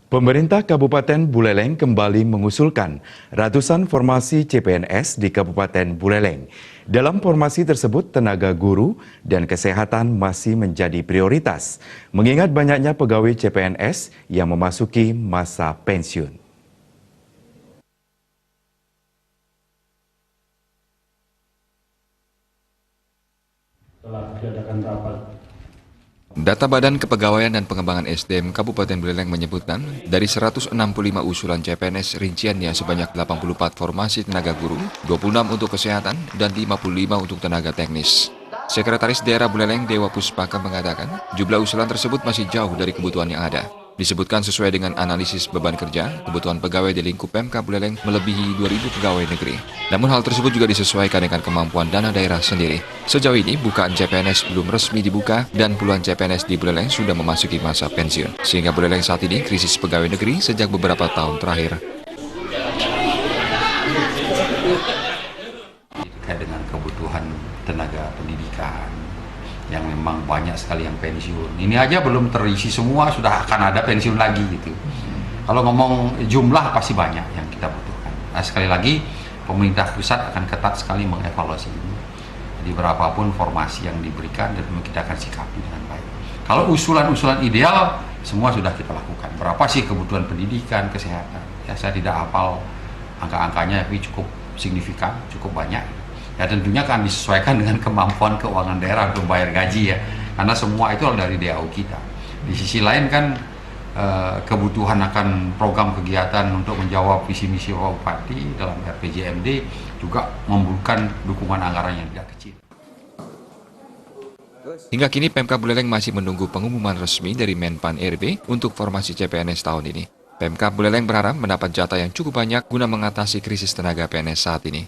Pemerintah Kabupaten Buleleng kembali mengusulkan ratusan formasi CPNS di Kabupaten Buleleng. Dalam formasi tersebut, tenaga guru dan kesehatan masih menjadi prioritas, mengingat banyaknya pegawai CPNS yang memasuki masa pensiun. Telah diadakan rapat. Data Badan Kepegawaian dan Pengembangan SDM Kabupaten Buleleng menyebutkan, dari 165 usulan CPNS rinciannya sebanyak 84 formasi tenaga guru, 26 untuk kesehatan, dan 55 untuk tenaga teknis. Sekretaris Daerah Buleleng Dewa Puspaka mengatakan, jumlah usulan tersebut masih jauh dari kebutuhan yang ada. Disebutkan sesuai dengan analisis beban kerja, kebutuhan pegawai di lingkup Pemkab Buleleng melebihi 2.000 pegawai negeri. Namun hal tersebut juga disesuaikan dengan kemampuan dana daerah sendiri. Sejauh ini, bukaan CPNS belum resmi dibuka dan puluhan CPNS di Buleleng sudah memasuki masa pensiun. Sehingga Buleleng saat ini krisis pegawai negeri sejak beberapa tahun terakhir. Terkait dengan kebutuhan tenaga pendidikan yang memang banyak sekali yang pensiun. Ini aja belum terisi semua, sudah akan ada pensiun lagi gitu. Kalau ngomong jumlah pasti banyak yang kita butuhkan. Nah, sekali lagi pemerintah pusat akan ketat sekali mengevaluasi ini. Jadi berapapun formasi yang diberikan dan kita akan sikapi dengan baik. Kalau usulan-usulan ideal semua sudah kita lakukan. Berapa sih kebutuhan pendidikan, kesehatan? Ya saya tidak hafal angka-angkanya, tapi cukup signifikan, cukup banyak. Ya tentunya akan disesuaikan dengan kemampuan keuangan daerah untuk bayar gaji ya, karena semua itu dari DAU kita. Di sisi lain kan kebutuhan akan program kegiatan untuk menjawab visi misi Bapak Bupati dalam RPJMD juga membutuhkan dukungan anggaran yang tidak kecil. Hingga kini Pemkab Buleleng masih menunggu pengumuman resmi dari Menpan RB untuk formasi CPNS tahun ini. Pemkab Buleleng berharap mendapat jatah yang cukup banyak guna mengatasi krisis tenaga PNS saat ini.